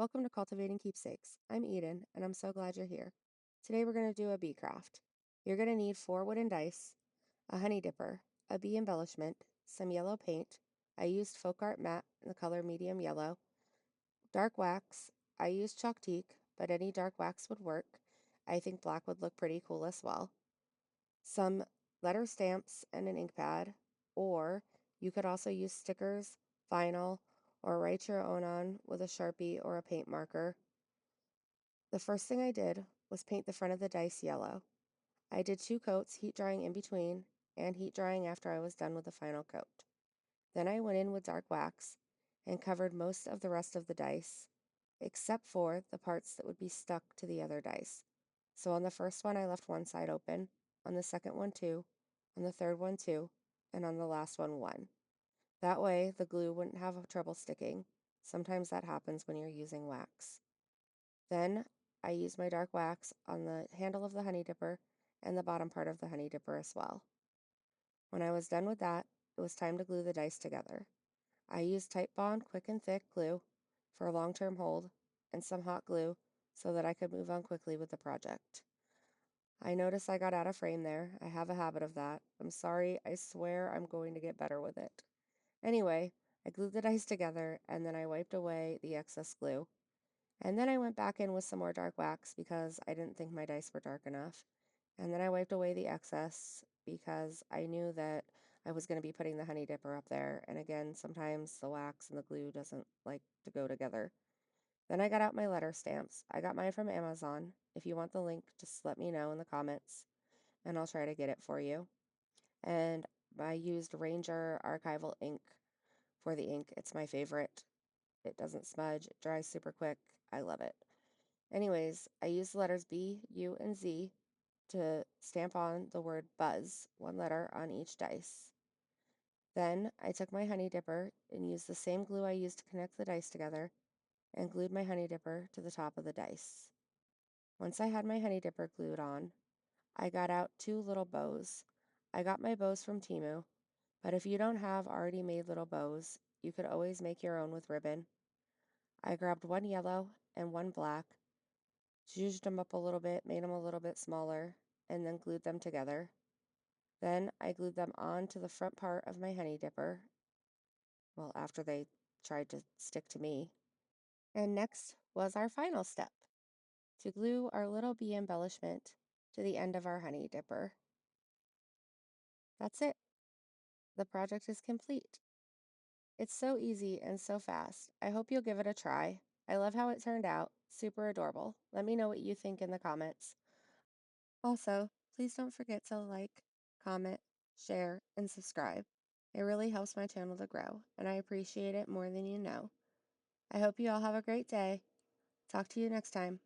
Welcome to Cultivating Keepsakes. I'm Eden, and I'm so glad you're here. Today we're going to do a bee craft. You're going to need 4 wooden dice, a honey dipper, a bee embellishment, some yellow paint. I used folk art matte in the color medium yellow, dark wax. I used chalk teak, but any dark wax would work. I think black would look pretty cool as well. Some letter stamps and an ink pad, or you could also use stickers, vinyl, or write your own on with a Sharpie or a paint marker. The first thing I did was paint the front of the dice yellow. I did 2 coats, heat drying in between, and heat drying after I was done with the final coat. Then I went in with dark wax and covered most of the rest of the dice, except for the parts that would be stuck to the other dice. So on the first one, I left one side open, on the second one, 2, on the third one, 2, and on the last one, 1. That way, the glue wouldn't have trouble sticking. Sometimes that happens when you're using wax. Then I used my dark wax on the handle of the honey dipper and the bottom part of the honey dipper as well. When I was done with that, it was time to glue the dice together. I used Titebond Quick and Thick glue for a long-term hold and some hot glue so that I could move on quickly with the project. I noticed I got out of frame there. I have a habit of that. I'm sorry. I swear I'm going to get better with it. Anyway, I glued the dice together and then I wiped away the excess glue. And then I went back in with some more dark wax because I didn't think my dice were dark enough. And then I wiped away the excess because I knew that I was going to be putting the honey dipper up there. And again, sometimes the wax and the glue doesn't like to go together. Then I got out my letter stamps. I got mine from Amazon. If you want the link, just let me know in the comments and I'll try to get it for you. And I used Ranger archival ink for the ink. It's my favorite. It doesn't smudge, it dries super quick. I love it. Anyways, I used the letters B, U, and Z to stamp on the word buzz, one letter on each dice. Then I took my honey dipper and used the same glue I used to connect the dice together and glued my honey dipper to the top of the dice. Once I had my honey dipper glued on, I got out 2 little bows. I got my bows from Temu, but if you don't have already made little bows, you could always make your own with ribbon. I grabbed 1 yellow and 1 black, zhuzhed them up a little bit, made them a little bit smaller, and then glued them together. Then I glued them onto the front part of my honey dipper, well, after they tried to stick to me. And next was our final step, to glue our little bee embellishment to the end of our honey dipper. That's it. The project is complete. It's so easy and so fast. I hope you'll give it a try. I love how it turned out. Super adorable. Let me know what you think in the comments. Also, please don't forget to like, comment, share, and subscribe. It really helps my channel to grow, and I appreciate it more than you know. I hope you all have a great day. Talk to you next time.